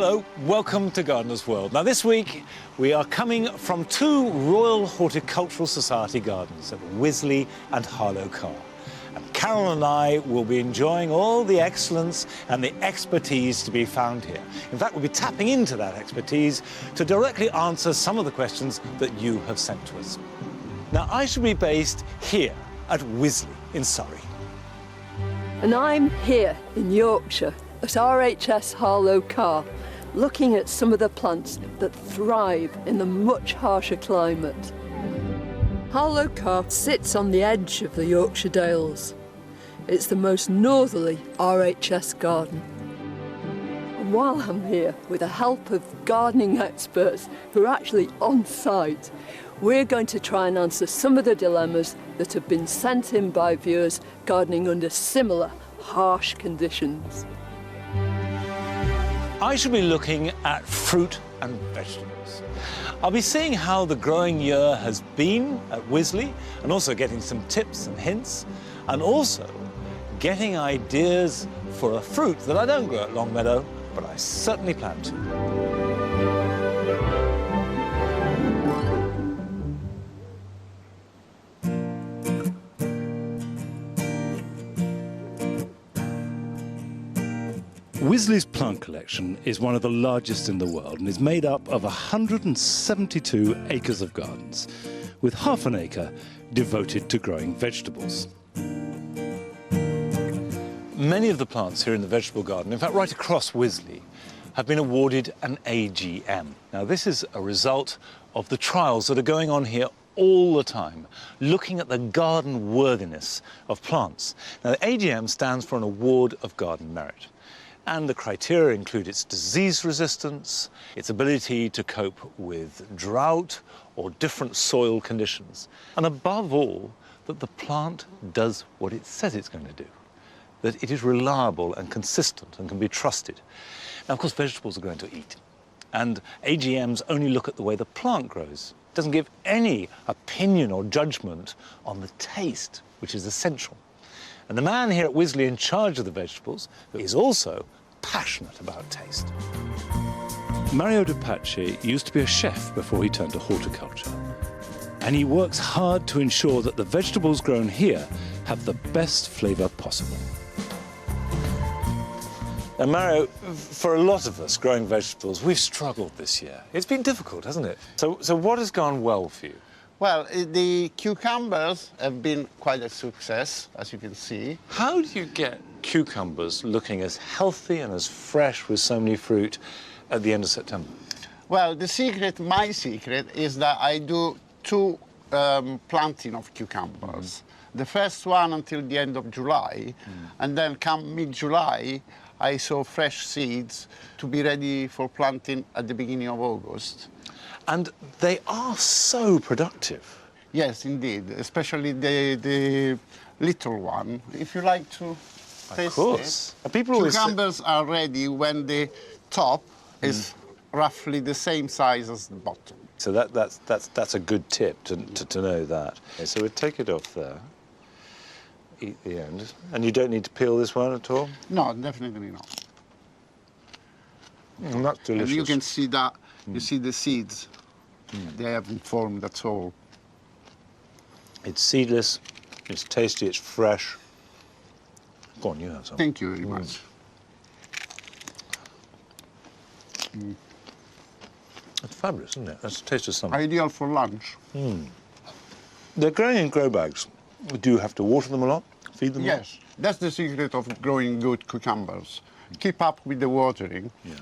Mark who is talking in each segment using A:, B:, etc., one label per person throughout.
A: Hello, welcome to Gardener's World. Now this week we are coming from two Royal Horticultural Society gardens at Wisley and Harlow, Carr. And Carol and I will be enjoying all the excellence and the expertise to be found here. In fact, we'll be tapping into that expertise to directly answer some of the questions that you have sent to us. Now I shall be based here at Wisley in Surrey.
B: And I'm here in Yorkshire at RHS Harlow, Carr, looking at some of the plants that thrive in the much harsher climate. Harlow Carr sits on the edge of the Yorkshire Dales. It's the most northerly RHS garden. And while I'm here, with the help of gardening experts who are actually on site, we're going to try and answer some of the dilemmas that have been sent in by viewers gardening under similar harsh conditions.
A: I shall be looking at fruit and vegetables. I'll be seeing how the growing year has been at Wisley and also getting some tips and hints and also getting ideas for a fruit that I don't grow at Longmeadow, but I certainly plan to. Wisley's plant collection is one of the largest in the world and is made up of 172 acres of gardens, with half an acre devoted to growing vegetables. Many of the plants here in the vegetable garden, in fact right across Wisley, have been awarded an AGM. Now this is a result of the trials that are going on here all the time, looking at the garden worthiness of plants. Now the AGM stands for an Award of Garden Merit. And the criteria include its disease resistance, its ability to cope with drought or different soil conditions, and above all, that the plant does what it says it's going to do, that it is reliable and consistent and can be trusted. Now, of course, vegetables are going to eat, and AGMs only look at the way the plant grows. It doesn't give any opinion or judgment on the taste, which is essential. And the man here at Wisley in charge of the vegetables is also passionate about taste. Mario De Pace used to be a chef before he turned to horticulture. And he works hard to ensure that the vegetables grown here have the best flavour possible. Now, Mario, for a lot of us growing vegetables, we've struggled this year. It's been difficult, hasn't it? So what has gone well for you?
C: Well, the cucumbers have been quite a success, as you can see.
A: How do you get cucumbers looking as healthy and as fresh with so many fruit at the end of September?
C: Well, my secret, is that I do two planting of cucumbers. The first one until the end of July, and then come mid-July, I sow fresh seeds to be ready for planting at the beginning of August.
A: And they are so productive.
C: Yes, indeed, especially the little one. If you like to taste
A: of course.
C: it.
A: People
C: cucumbers are ready when the top is roughly the same size as the bottom.
A: So that's a good tip to know that. Okay, so we'll take it off there. Eat the end. And you don't need to peel this one at all?
C: No, definitely not.
A: And that's delicious.
C: And you can see that, you see the seeds. They haven't formed at all.
A: It's seedless, it's tasty, it's fresh. Go on, you have some.
C: Thank you very much.
A: It's fabulous, isn't it? That's the taste of something.
C: Ideal for lunch.
A: They're growing in grow bags. Do you have to water them a lot, feed them a lot?
C: Yes, that's the secret of growing good cucumbers. Keep up with the watering.
A: Yeah.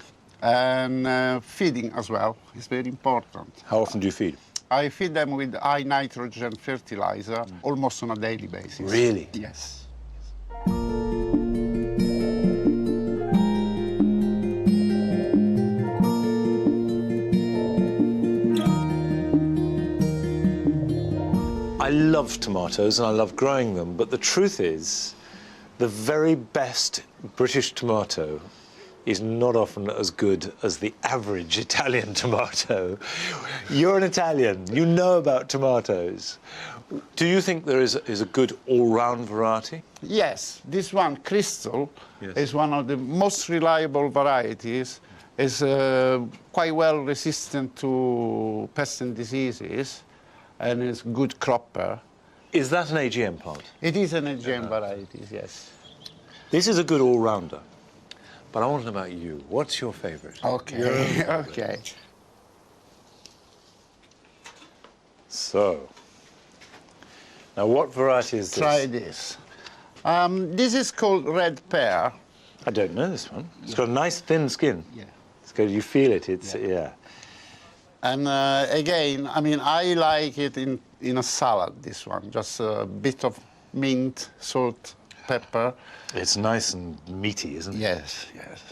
C: And feeding as well is very important.
A: How often do you feed?
C: I feed them with high nitrogen fertilizer almost on a daily basis.
A: Really?
C: Yes.
A: I love tomatoes and I love growing them, but the truth is, the very best British tomato is not often as good as the average Italian tomato. You're an Italian, you know about tomatoes. Do you think there is a good all-round variety?
C: Yes, this one, Crystal,
A: Yes.
C: is one of the most reliable varieties It's quite well resistant to pests and diseases, and it's good cropper.
A: Is that an AGM plant?
C: It is an AGM variety, yes.
A: This is a good all-rounder. But I want to know about you. What's your favourite?
C: Okay, okay.
A: So, now what variety is this?
C: Try this. This is called red pear.
A: I don't know this one. It's got a nice thin skin.
C: Yeah.
A: It's good. You feel it. It's yeah.
C: And again, I mean, I like it in a salad, this one. Just a bit of mint, salt, pepper.
A: It's nice and meaty, isn't it?
C: Yes, yes.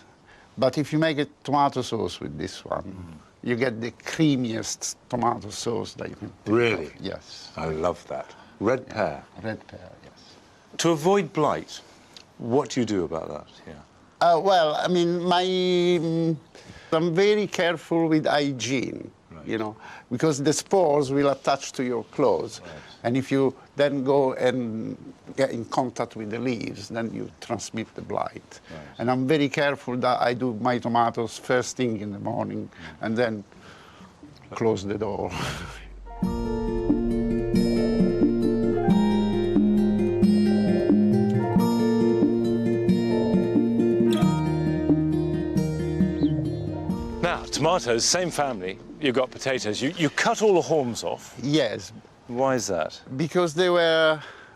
C: But if you make a tomato sauce with this one, you get the creamiest tomato sauce that you can think
A: Really?
C: of. Yes.
A: I love that. Red pear.
C: Red pear, yes.
A: To avoid blight, what do you do about that? Yeah.
C: Well, I mean, I'm very careful with hygiene, you know, because the spores will attach to your clothes. Right. And if you then go and get in contact with the leaves, then you transmit the blight. Right. And I'm very careful that I do my tomatoes first thing in the morning and then close the door.
A: Now, tomatoes, same family. You've got potatoes. You cut all the haulms off.
C: Yes.
A: Why is that?
C: Because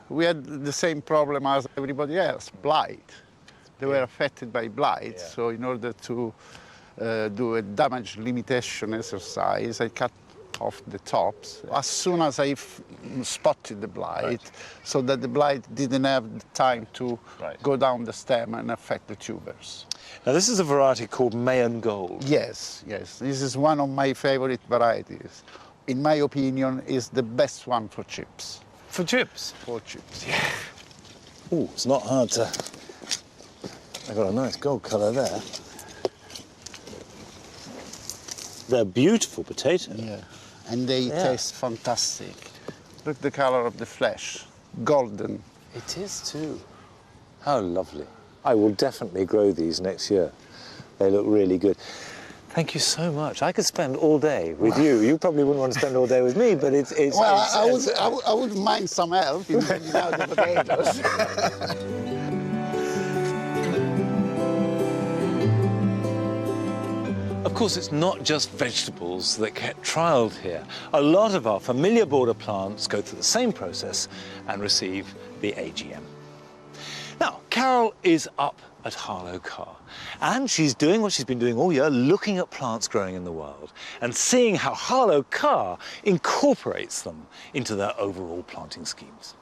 C: we had the same problem as everybody else, blight. They were affected by blight, so in order to do a damage limitation exercise, I cut off the tops as soon as I spotted the blight, so that the blight didn't have the time to go down the stem and affect the tubers.
A: Now, this is a variety called Mayan Gold.
C: Yes, yes. This is one of my favorite varieties. In my opinion, is the best one for chips.
A: For chips?
C: For chips, yeah.
A: Oh, it's not hard to... I've got a nice gold colour there. They're beautiful potatoes.
C: Yeah, and they taste fantastic. Look the colour of the flesh, golden.
A: It is too. How lovely. I will definitely grow these next year. They look really good. Thank you so much. I could spend all day with you. You probably wouldn't want to spend all day with me, but it's
C: well, I wouldn't mind some help in bringing out the potatoes.
A: Of course, it's not just vegetables that get trialled here. A lot of our familiar border plants go through the same process and receive the AGM. Now, Carol is up at Harlow Carr, and she's doing what she's been doing all year, looking at plants growing in the world and seeing how Harlow Carr incorporates them into their overall planting schemes.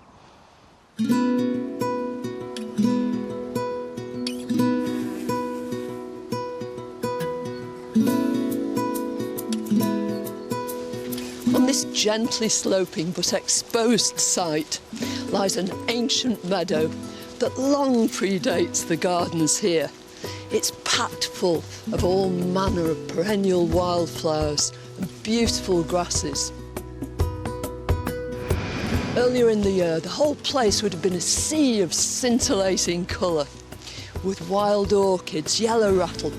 B: On this gently sloping but exposed site lies an ancient meadow that long predates the gardens here. It's packed full of all manner of perennial wildflowers and beautiful grasses. Earlier in the year, the whole place would have been a sea of scintillating colour, with wild orchids, yellow rattle.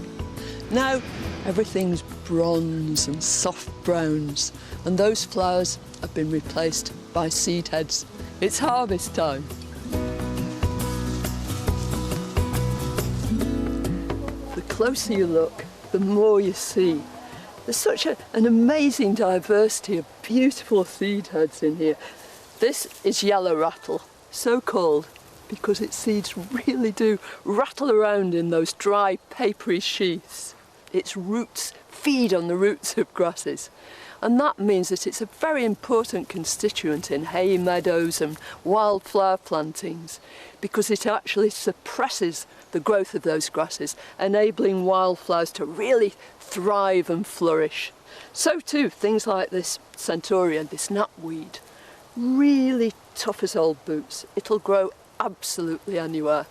B: Now, everything's bronze and soft browns, and those flowers have been replaced by seed heads. It's harvest time. The closer you look, the more you see. There's such an amazing diversity of beautiful seed heads in here. This is yellow rattle, so called because its seeds really do rattle around in those dry, papery sheaths. Its roots feed on the roots of grasses, and that means that it's a very important constituent in hay meadows and wildflower plantings, because it actually suppresses the growth of those grasses, enabling wildflowers to really thrive and flourish. So too, things like this centurion, this knapweed, really tough as old boots. It'll grow absolutely anywhere.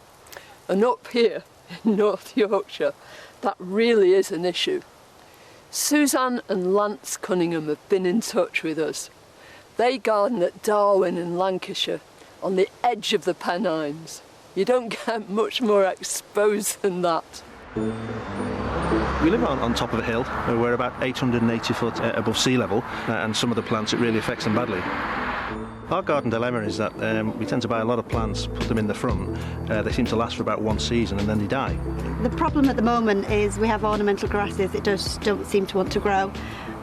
B: And up here in North Yorkshire, that really is an issue. Suzanne and Lance Cunningham have been in touch with us. They garden at Darwin in Lancashire, on the edge of the Pennines. You don't get much more exposed than that.
D: We live on top of a hill. We're about 880 foot above sea level, and some of the plants, it really affects them badly. Our garden dilemma is that we tend to buy a lot of plants, put them in the front. They seem to last for about one season and then they die.
E: The problem at the moment is we have ornamental grasses that just don't seem to want to grow.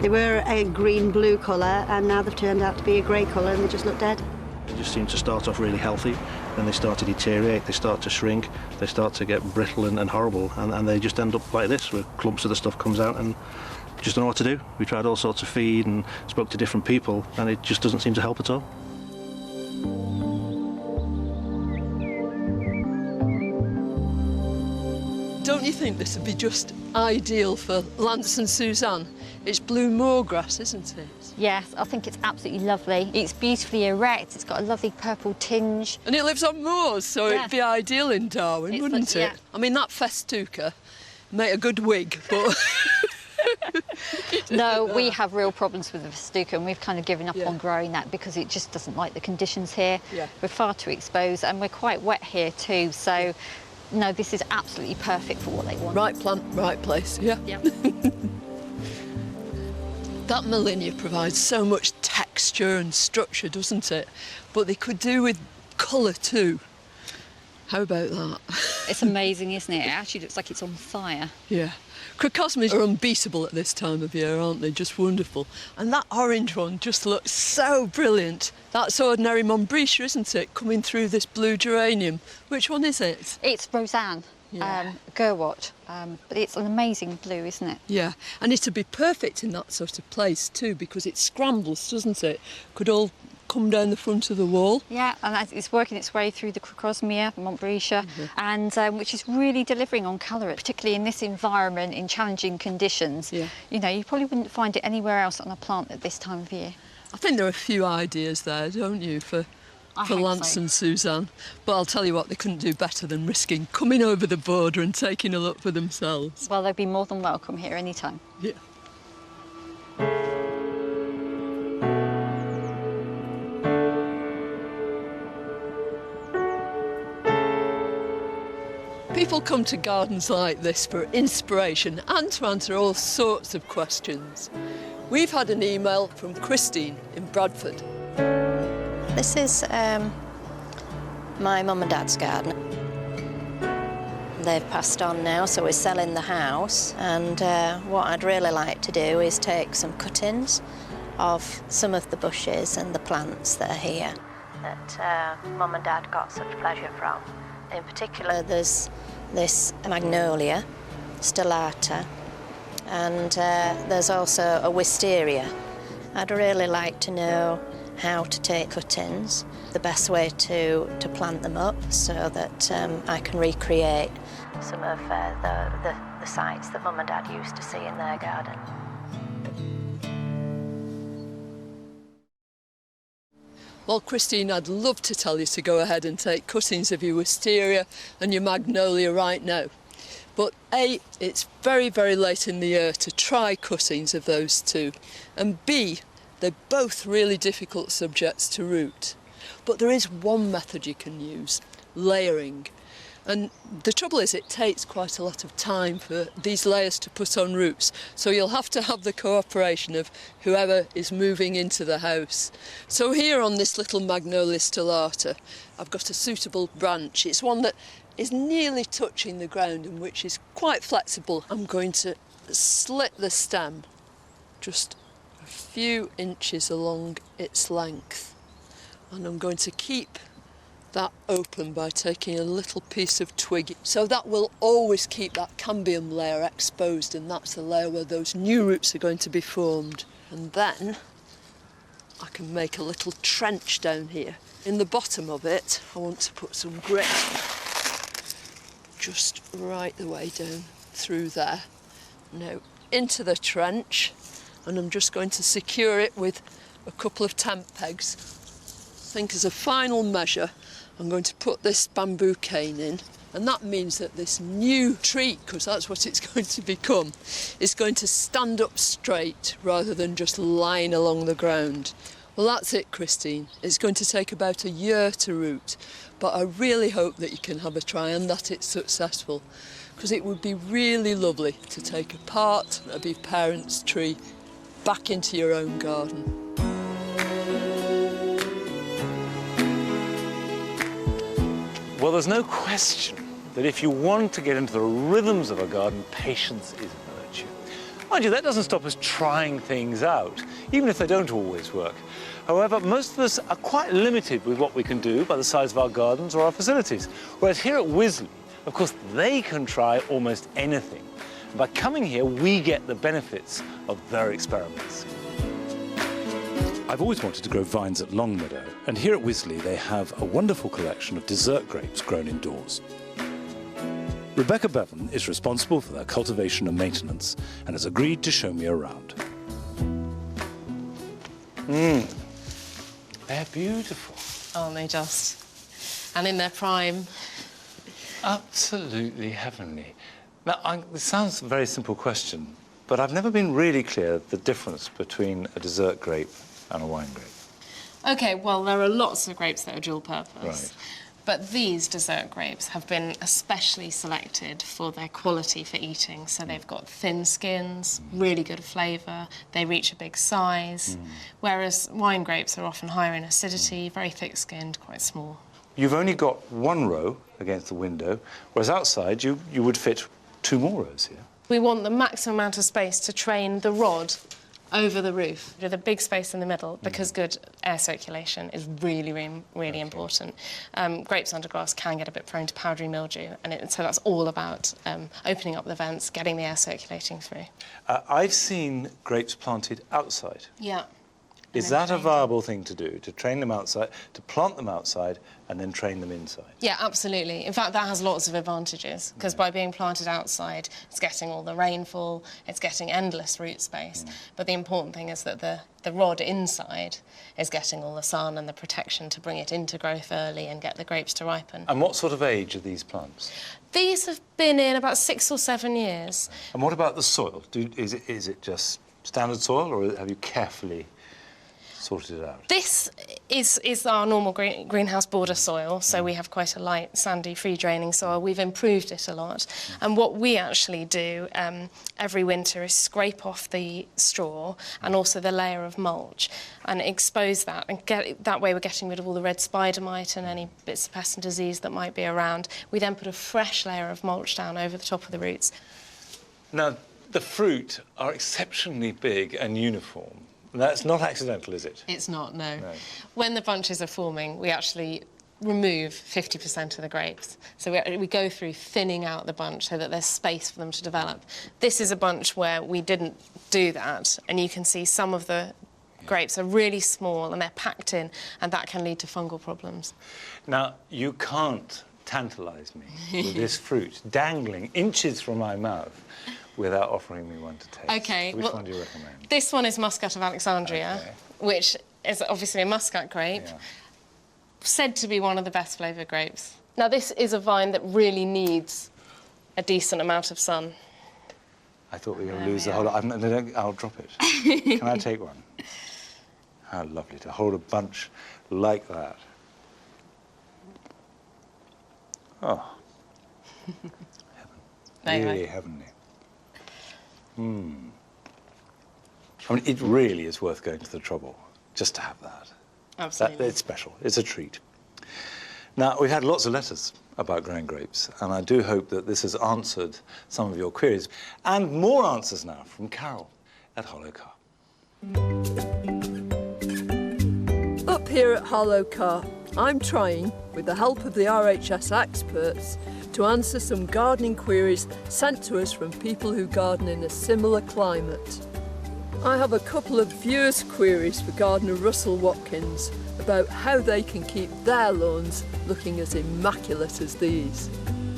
E: They were a green-blue colour and now they've turned out to be a grey colour and they just look dead.
D: They just seem to start off really healthy, then they start to deteriorate, they start to shrink, they start to get brittle and horrible, and they just end up like this, where clumps of the stuff comes out and just don't know what to do. We tried all sorts of feed and spoke to different people and it just doesn't seem to help at all.
B: Don't you think this would be just ideal for Lance and Suzanne? It's blue moorgrass, isn't it?
F: Yes, I think it's absolutely lovely. It's beautifully erect, it's got a lovely purple tinge.
B: And it lives on moors, so
F: Yeah.
B: it'd be ideal in Darwin, wouldn't it?
F: Yeah.
B: I mean, that festuca made a good wig, but...
F: No, we have real problems with the festuca and we've kind of given up
B: Yeah.
F: on growing that because it just doesn't like the conditions here.
B: Yeah.
F: We're far too exposed and we're quite wet here too, so no, this is absolutely perfect for what they want.
B: Right plant, right place, yeah.
F: Yeah.
B: That Molinia provides so much texture and structure, doesn't it? But they could do with colour too. How about that?
F: It's amazing, isn't it? It actually looks like it's on fire.
B: Yeah. Crocosmas are unbeatable at this time of year, aren't they? Just wonderful. And that orange one just looks so brilliant. That's ordinary Montbretia, isn't it? Coming through this blue geranium. Which one is it?
F: It's Roseanne,
B: Yeah.
F: Gerwort, but it's an amazing blue, isn't it?
B: Yeah. And it'd be perfect in that sort of place too, because it scrambles, doesn't it? Could all come down the front of the wall.
F: Yeah, and it's working its way through the Crocosmia, Montbretia, and which is really delivering on colour, particularly in this environment, in challenging conditions.
B: Yeah.
F: You know, you probably wouldn't find it anywhere else on a plant at this time of year.
B: I think there are a few ideas there, don't you, for
F: I hope
B: Lance
F: so.
B: and Suzanne. But I'll tell you what, they couldn't do better than risking coming over the border and taking a look for themselves.
F: Well, they'd be more than welcome here anytime.
B: Yeah. People come to gardens like this for inspiration and to answer all sorts of questions. We've had an email from Christine in Bradford.
G: This is my mum and dad's garden. They've passed on now, so we're selling the house. And what I'd really like to do is take some cuttings of some of the bushes and the plants that are here that mum and dad got such pleasure from. In particular, there's this Magnolia, stellata, and there's also a Wisteria. I'd really like to know how to take cuttings, the best way to plant them up so that I can recreate some of the sites that mum and dad used to see in their garden.
B: Well, Christine, I'd love to tell you to go ahead and take cuttings of your Wisteria and your Magnolia right now. But A, it's very, very late in the year to try cuttings of those two. And B, they're both really difficult subjects to root. But there is one method you can use, layering. And the trouble is it takes quite a lot of time for these layers to put on roots, so you'll have to have the cooperation of whoever is moving into the house. So here on this little Magnolia stellata, I've got a suitable branch. It's one that is nearly touching the ground and which is quite flexible. I'm going to slit the stem just a few inches along its length, and I'm going to keep that open by taking a little piece of twig. So that will always keep that cambium layer exposed, and that's the layer where those new roots are going to be formed. And then I can make a little trench down here. In the bottom of it, I want to put some grit just right the way down through there. Now into the trench, and I'm just going to secure it with a couple of tent pegs. I think as a final measure, I'm going to put this bamboo cane in, and that means that this new tree, because that's what it's going to become, is going to stand up straight rather than just lying along the ground. Well, that's it, Christine. It's going to take about a year to root, but I really hope that you can have a try and that it's successful. because it would be really lovely to take a part of your parents' tree back into your own garden.
A: Well, there's no question that if you want to get into the rhythms of a garden, patience is a virtue. Mind you, that doesn't stop us trying things out, even if they don't always work. However, most of us are quite limited with what we can do by the size of our gardens or our facilities. Whereas here at Wisley, of course, they can try almost anything. And by coming here, we get the benefits of their experiments. I've always wanted to grow vines at Longmeadow, and here at Wisley they have a wonderful collection of dessert grapes grown indoors. Rebecca Bevan is responsible for their cultivation and maintenance and has agreed to show me around. They're beautiful.
H: Aren't they just? And in their prime.
A: Absolutely heavenly. Now, this sounds a very simple question, but I've never been really clear the difference between a dessert grape and a wine grape.
H: OK, well, there are lots of grapes that are dual purpose.
A: Right.
H: But these dessert grapes have been especially selected for their quality for eating. So they've got thin skins, really good flavour, they reach a big size, whereas wine grapes are often higher in acidity, very thick-skinned, quite small.
A: You've only got one row against the window, whereas outside you would fit 2 more rows here.
H: We want the maximum amount of space to train the rod over the roof with a big space in the middle because good air circulation is really important. Grapes under glass can get a bit prone to powdery mildew, and so that's all about opening up the vents, getting the air circulating through.
A: I've seen grapes planted outside.
H: Yeah.
A: Is that a viable thing to do, to train them outside, to plant them outside and then train them inside?
H: Yeah, absolutely. In fact, that has lots of advantages because by being planted outside, it's getting all the rainfall, it's getting endless root space. But the important thing is that the rod inside is getting all the sun and the protection to bring it into growth early and get the grapes to ripen.
A: And what sort of age are these plants?
H: These have been in about 6 or 7 years.
A: And what about the soil? Is it just standard soil, or have you carefully sorted it out?
H: This is our normal greenhouse border soil, so we have quite a light, sandy, free-draining soil. We've improved it a lot. And what we actually do every winter is scrape off the straw and also the layer of mulch and expose that. And that way we're getting rid of all the red spider mite and any bits of pest and disease that might be around. We then put a fresh layer of mulch down over the top of the roots.
A: Now, the fruit are exceptionally big and uniform. That's not accidental, is it?
H: It's not, no. When the bunches are forming, we actually remove 50% of the grapes. So we go through thinning out the bunch so that there's space for them to develop. This is a bunch where we didn't do that, and you can see some of the grapes are really small and they're packed in, and that can lead to fungal problems.
A: Now, you can't tantalise me with this fruit dangling inches from my mouth without offering me one to taste.
H: OK.
A: So which one do you recommend?
H: This one is Muscat of Alexandria, which is obviously a Muscat grape, said to be one of the best flavoured grapes. Now, this is a vine that really needs a decent amount of sun.
A: I thought we were going to lose the whole lot. I'll drop it. Can I take one? How lovely to hold a bunch like that. Oh. Heaven. Really heavenly. I mean, it really is worth going to the trouble just to have that.
H: Absolutely.
A: It's special. It's a treat. Now, we've had lots of letters about growing grapes, and I do hope that this has answered some of your queries. And more answers now from Carol at Harlow Carr.
B: Up here at Harlow Carr, I'm trying, with the help of the RHS experts, to answer some gardening queries sent to us from people who garden in a similar climate. I have a couple of viewers' queries for gardener Russell Watkins about how they can keep their lawns looking as immaculate as these.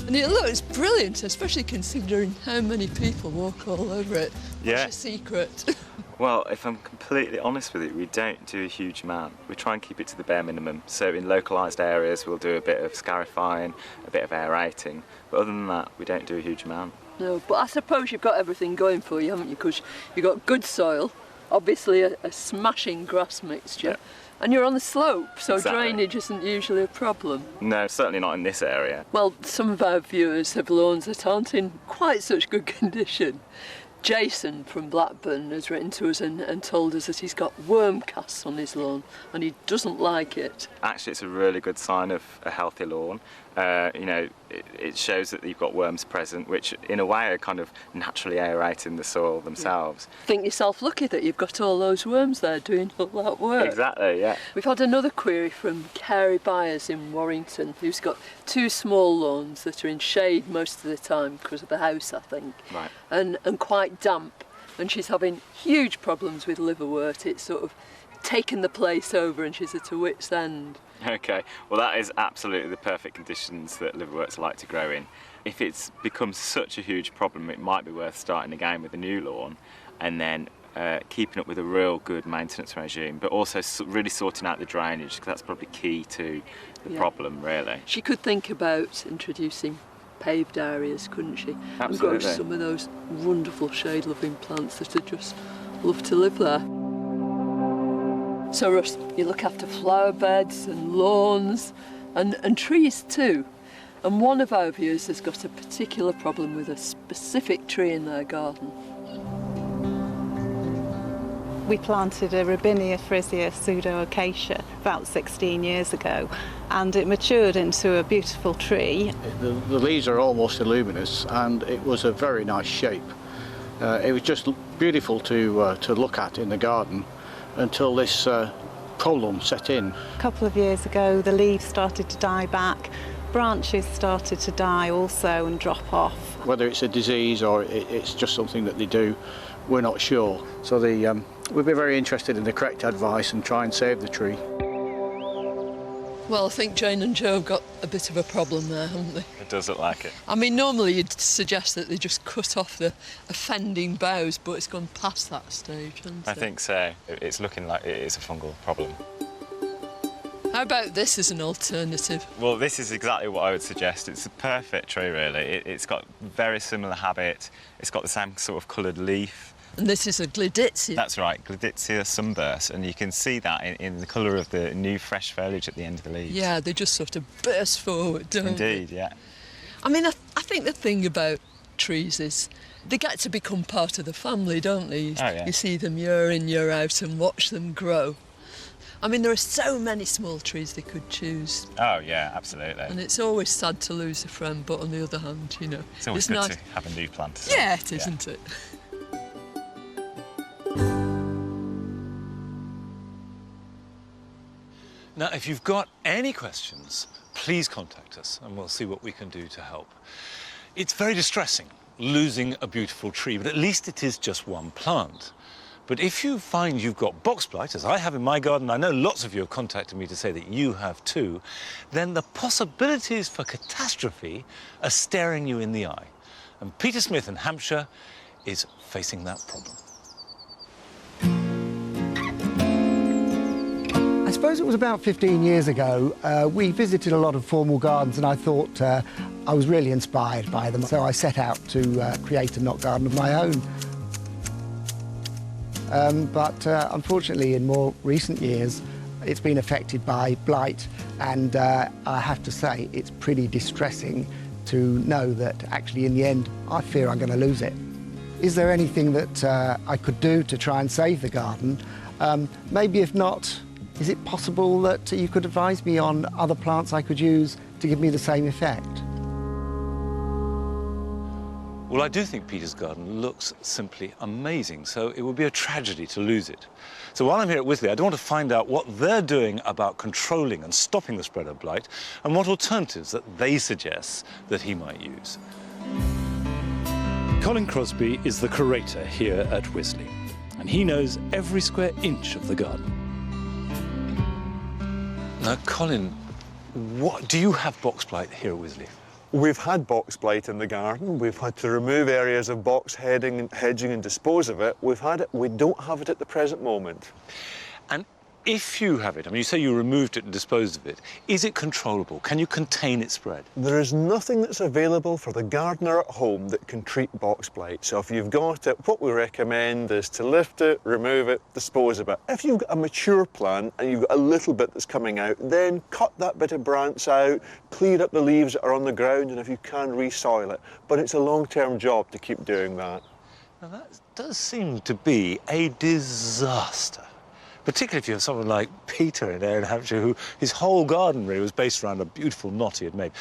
B: And it looks brilliant, especially considering how many people walk all over it.
I: Yeah.
B: What's your secret?
I: Well, if I'm completely honest with you, we don't do a huge amount. We try and keep it to the bare minimum. So in localised areas, we'll do a bit of scarifying, a bit of aerating. But other than that, we don't do a huge amount.
B: No, but I suppose you've got everything going for you, haven't you? Because you've got good soil, obviously a smashing grass mixture, And you're on the slope, so
I: Exactly.
B: drainage isn't usually a problem.
I: No, certainly not in this area.
B: Well, some of our viewers have lawns that aren't in quite such good condition. Jason from Blackburn has written to us and told us that he's got worm casts on his lawn and he doesn't like it.
I: Actually, it's a really good sign of a healthy lawn. You know, it shows that you've got worms present, which in a way are kind of naturally aerating the soil themselves.
B: Think yourself lucky that you've got all those worms there doing all that work.
I: Exactly, yeah.
G: We've had another query from Carrie Byers in Warrington, who's got 2 small lawns that are in shade most of the time because of the house, I think,
I: Right.
G: and quite damp. And she's having huge problems with liverwort. It's sort of taken the place over and she's at her wit's end.
I: Okay, well that is absolutely the perfect conditions that liverworts like to grow in. If it's become such a huge problem, it might be worth starting again with a new lawn and then keeping up with a real good maintenance regime, but also really sorting out the drainage, because that's probably key to the problem, really.
B: She could think about introducing paved areas, couldn't she?
I: Absolutely.
B: And grow some of those wonderful shade-loving plants that would just love to live there. So Russ, you look after flower beds and lawns and trees too. And one of our viewers has got a particular problem with a specific tree in their garden.
J: We planted a Robinia frisia pseudo-acacia about 16 years ago, and it matured into a beautiful tree.
K: The leaves are almost luminous, and it was a very nice shape. It was just beautiful to look at in the garden until this problem set in.
J: A couple of years ago, the leaves started to die back, branches started to die also and drop off.
K: Whether it's a disease or it's just something that they do, we're not sure. So we'd be very interested in the correct advice and try and save the tree.
B: Well, I think Jane and Joe have got a bit of a problem there, haven't they?
I: It does look like it.
B: I mean, normally you'd suggest that they just cut off the offending boughs, but it's gone past that stage, hasn't it?
I: I think so. It's looking like it is a fungal problem.
B: How about this as an alternative?
I: Well, this is exactly what I would suggest. It's a perfect tree, really. It's got very similar habit. It's got the same sort of coloured leaf.
B: And this is a Gladitia.
I: That's right, Gladitia sunburst, and you can see that in the colour of the new fresh foliage at the end of the leaves.
B: Yeah, they just sort of burst forward, don't they?
I: Indeed, yeah.
B: I mean, I think the thing about trees is they get to become part of the family, don't they?
I: Oh, yeah.
B: You see them year in, year out and watch them grow. I mean, there are so many small trees they could choose.
I: Oh, yeah, absolutely.
B: And it's always sad to lose a friend, but on the other hand, you know...
I: It's always good to have a new plant.
B: Yeah, it is, isn't it?
A: Now, if you've got any questions, please contact us and we'll see what we can do to help. It's very distressing losing a beautiful tree, but at least it is just one plant. But if you find you've got box blight, as I have in my garden, I know lots of you have contacted me to say that you have too, then the possibilities for catastrophe are staring you in the eye. And Peter Smith in Hampshire is facing that problem.
L: I suppose it was about 15 years ago. We visited a lot of formal gardens and I thought I was really inspired by them. So I set out to create a knot garden of my own. But unfortunately, in more recent years, it's been affected by blight. And I have to say, it's pretty distressing to know that actually, in the end, I fear I'm going to lose it. Is there anything that I could do to try and save the garden? Maybe if not, is it possible that you could advise me on other plants I could use to give me the same effect?
A: Well, I do think Peter's garden looks simply amazing, so it would be a tragedy to lose it. So while I'm here at Wisley, I do want to find out what they're doing about controlling and stopping the spread of blight and what alternatives that they suggest that he might use. Colin Crosby is the curator here at Wisley, and he knows every square inch of the garden. Now, Colin, do you have box blight here at Wisley?
M: We've had box blight in the garden. We've had to remove areas of box hedging and dispose of it. We've had it. We don't have it at the present moment.
A: And if you have it, I mean, you say you removed it and disposed of it, is it controllable? Can you contain its spread?
M: There is nothing that's available for the gardener at home that can treat box blight. So if you've got it, what we recommend is to lift it, remove it, dispose of it. If you've got a mature plant and you've got a little bit that's coming out, then cut that bit of branch out, clear up the leaves that are on the ground, and if you can, re-soil it. But it's a long-term job to keep doing that.
A: Now that does seem to be a disaster. Particularly if you have someone like Peter in Ayr in Hampshire, who his whole garden really was based around a beautiful knot he had made.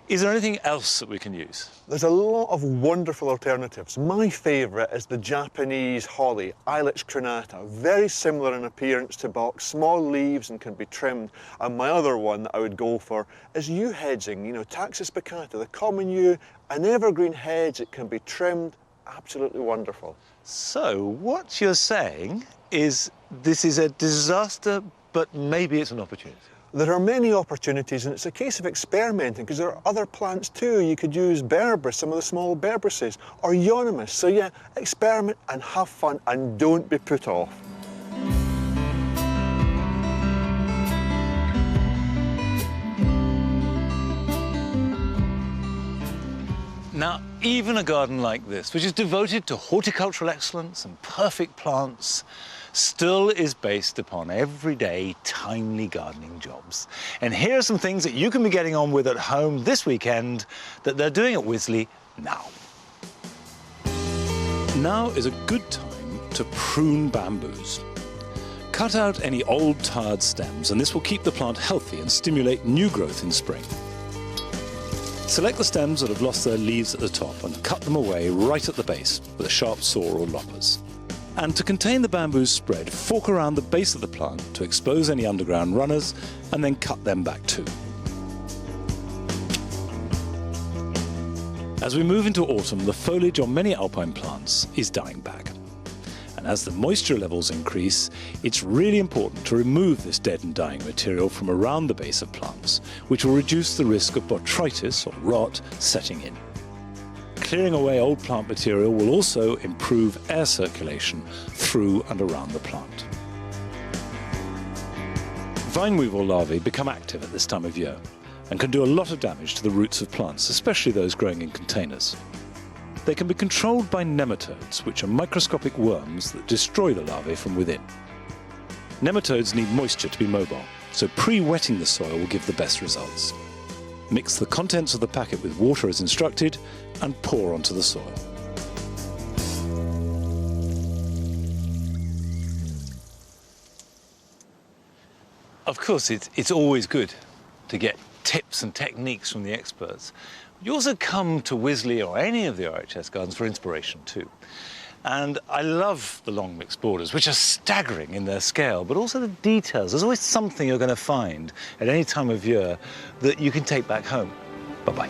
A: Is there anything else that we can use?
M: There's a lot of wonderful alternatives. My favourite is the Japanese holly, Ilex crenata, very similar in appearance to box, small leaves and can be trimmed. And my other one that I would go for is yew hedging, you know, Taxus baccata, the common yew, an evergreen hedge that can be trimmed, absolutely wonderful.
A: So what you're saying is this is a disaster, but maybe it's an opportunity.
M: There are many opportunities, and it's a case of experimenting, because there are other plants too. You could use berberis, some of the small berberis, or euonymus. So yeah, experiment and have fun, and don't be put off.
A: Now, even a garden like this, which is devoted to horticultural excellence and perfect plants, still is based upon everyday, timely gardening jobs. And here are some things that you can be getting on with at home this weekend that they're doing at Wisley now. Now is a good time to prune bamboos. Cut out any old, tired stems, and this will keep the plant healthy and stimulate new growth in spring. Select the stems that have lost their leaves at the top and cut them away right at the base with a sharp saw or loppers. And to contain the bamboo's spread, fork around the base of the plant to expose any underground runners and then cut them back too. As we move into autumn, the foliage on many alpine plants is dying back. And as the moisture levels increase, it's really important to remove this dead and dying material from around the base of plants, which will reduce the risk of botrytis or rot setting in. Clearing away old plant material will also improve air circulation through and around the plant. Vine weevil larvae become active at this time of year and can do a lot of damage to the roots of plants, especially those growing in containers. They can be controlled by nematodes, which are microscopic worms that destroy the larvae from within. Nematodes need moisture to be mobile, so pre-wetting the soil will give the best results. Mix the contents of the packet with water as instructed and pour onto the soil. Of course, it's always good to get tips and techniques from the experts. You also come to Wisley or any of the RHS gardens for inspiration too. And I love the long mixed borders, which are staggering in their scale, but also the details. There's always something you're going to find at any time of year that you can take back home. Bye-bye.